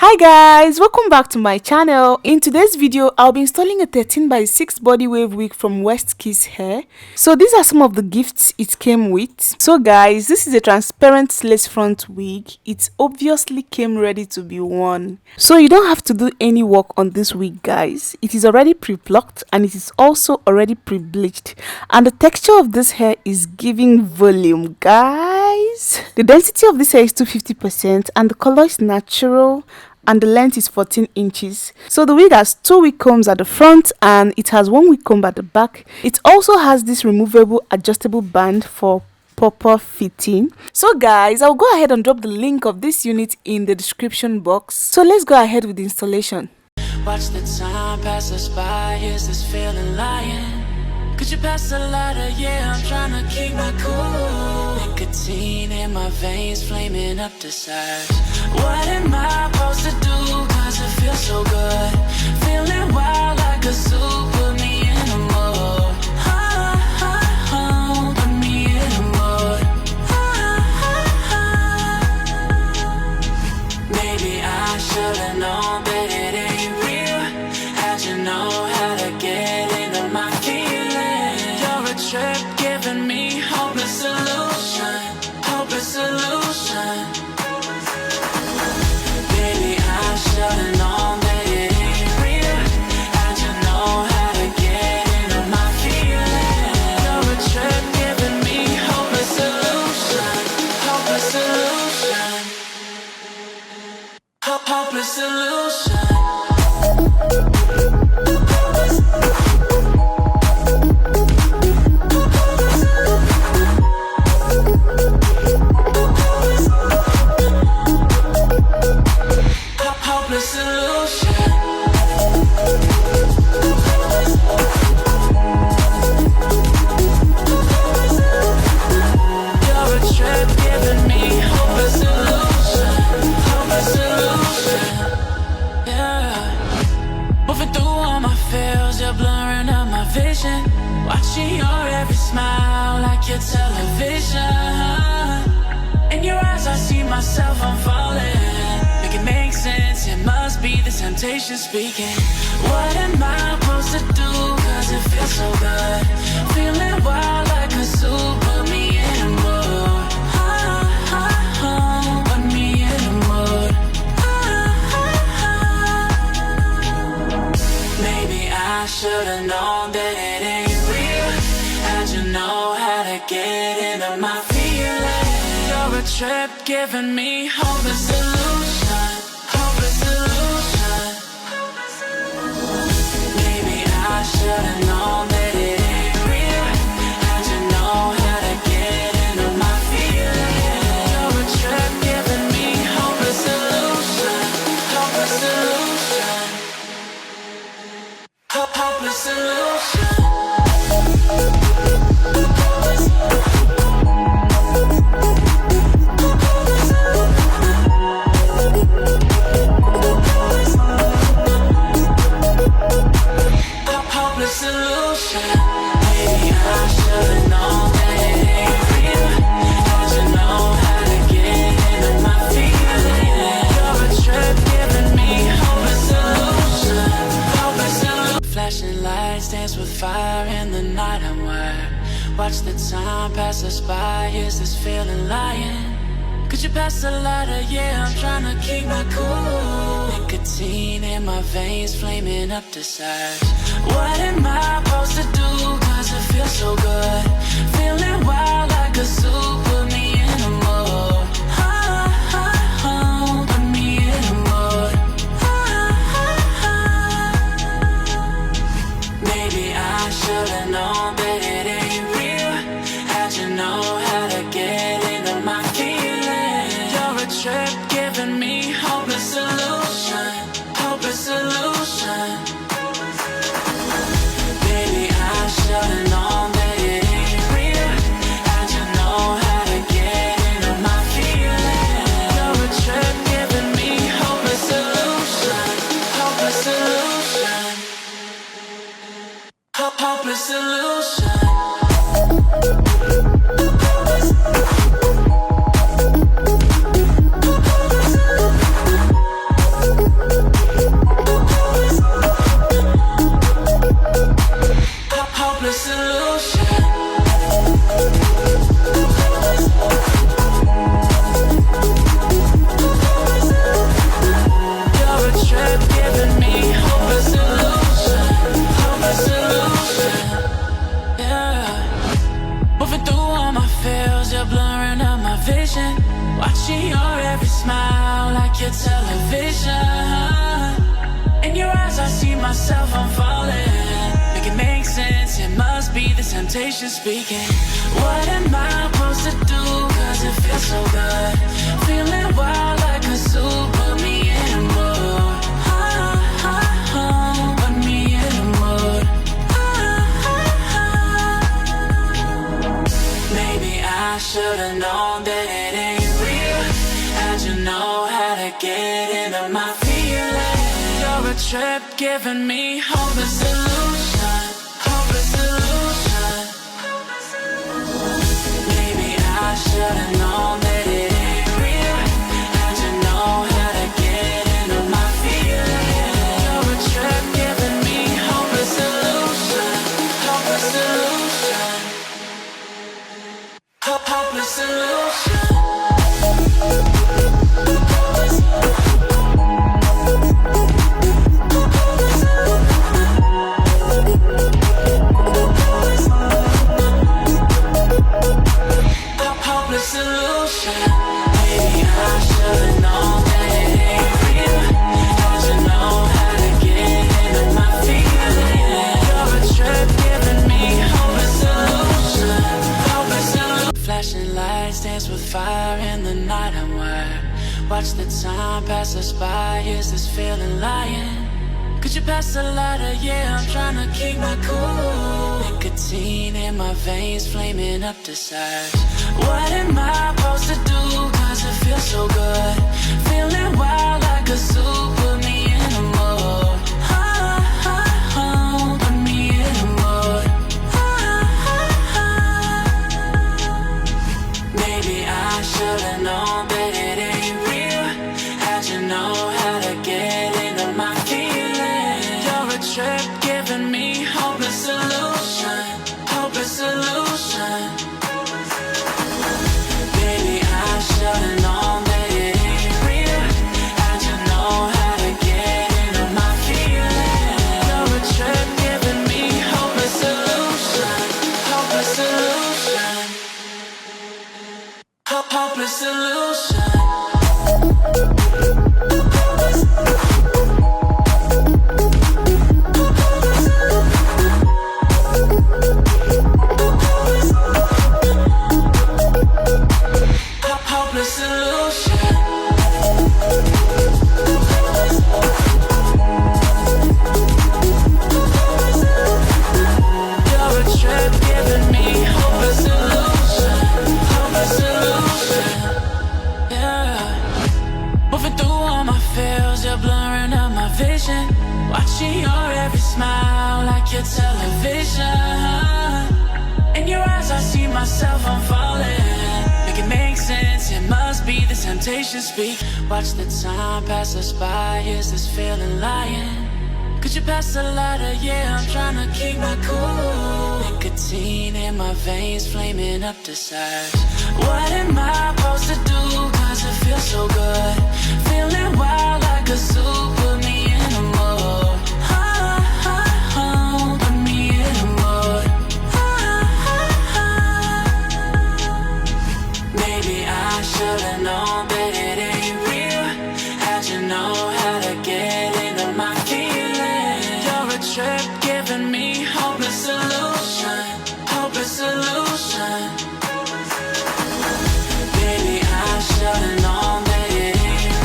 Hi guys, welcome back to my channel. In today's video, I'll be installing a 13x6 body wave wig from Westkiss hair. So these are some of the gifts it came with. So guys, this is a transparent lace front wig. It obviously came ready to be worn. So you don't have to do any work on this wig guys. It is already pre-plucked and it is also already pre-bleached. And the texture of this hair is giving volume guys. The density of this hair is 250% and the color is natural. And the length is 14 inches. So the wig has 2 wig combs at the front and it has 1 wig comb at the back. It also has this removable adjustable band for proper fitting. So guys, I'll go ahead and drop the link of this unit in the description box. So let's go ahead with the installation. Watch the time pass us by, is this feeling lying? Could you pass the lighter? Yeah, I'm trying to keep my cool. Nicotine in my veins, flaming up the sides. What am I supposed to do? Cause it feels so good. Feeling wild like a zoo, put me in a mood. Put me in a mood. Maybe I should've known that it ain't real. How'd you know how to get into my feelings? You're a trip giving me hopeless solution. Hopeless solution. Should've known that it ain't real. How'd you know how to get into my feelings? You're a trip giving me hopeless solution. Hopeless solution. Hopeless solution. Watching your every smile like your television. In your eyes I see myself, I'm falling. Make it make sense, it must be the temptation speaking. What am I supposed to do? Cause it feels so good. Feeling wild like a zoo, put me in a mood. Put me in a mood. Maybe I should've known that it ain't. How'd you know how to get into my feelings? You're a trip giving me hopeless solution. Hopeless solution. Maybe I should've known that it ain't real. How'd you know how to get into my feelings? You're a trip giving me hopeless solution. Hopeless solution. Hopeless solution. Fire in the night, I'm wired. Watch the time pass us by, is this feeling lying? Could you pass the lighter? Yeah, I'm trying to keep my cool. Nicotine in my veins, flaming up the sides. What am I supposed to do? Cause it feels so good. Feeling wild like a zoo, put me in a mood. Put me in a mood. Maybe I should've known that it ain't real. How'd you know how to get into my feelings? You're a trip giving me hopeless solution. Hopeless solution. Maybe I should've known that it ain't real. How'd you know how to get into my feelings? You're a trip giving me hopeless solution. Hopeless solution. Hopeless solution. vision. In your eyes I see myself, I'm falling. Make it make sense, it must be the temptation speaking. What am I supposed to do, cause it feels so good. Feeling wild like a zoo, put me in a mood. Put me in a mood. Maybe I should've known that it ain't real. How'd you know how to get into my feelings? You're a trip giving me hopeless solution. Hopeless solution. Maybe I should've known that it ain't real. How'd you know how to get into my feelings? You're a trip giving me hopeless solution. Hopeless solution. Hopeless solution. Hopeless solution. Maybe I should've known that it ain't real. How'd you know how to get into my feelings? You're a trip giving me hopeless solution. Hopeless solution. Flashing lights dance with fire in the night. I'm wired. Watch the time pass us by. Is this feeling lying? Could you pass the lighter? Yeah, I'm trying to keep my cool. Nicotine in my veins, flaming up the sides. What am I supposed to do, cause it feels so good. Feeling wild like a zoo, put me in a mood. Put me in a mood. Maybe I should've known that it ain't real. How'd you know how to get into my feelings? You're a trip giving me hopeless solution. Hopeless solution. Maybe I should've known that it ain't real. How'd you know how to get into my feelings? You're a trip giving me hopeless solution. Hopeless solution. Hopeless solution. Maybe I should've known that it ain't real. How'd you know how to get into my feelings? You're a trip giving me hopeless solution. Hopeless solution. Maybe I should've known that it ain't real. How'd you know how to get into my feelings? You're a trip giving me hopeless solution. Hopeless solution. Hopeless solution. Hopeless solution. You're a trip giving me hopeless solution. Hopeless solution. Yeah. Moving through all my feels, you're blurring out my vision. Watching your every smile like your television. In your eyes I see myself, I'm falling. Make it make sense, it must be the temptation speak. Watch the time pass us by, is this feeling lying? Could you pass the lighter? Yeah, I'm trying to keep my cool. Nicotine in my veins, flaming up the sides. What am I supposed to do, cause it feels so good. Feeling wild like a zoo, put me in a mood. Put me in a mood. Maybe I should've known that it ain't real. How'd you know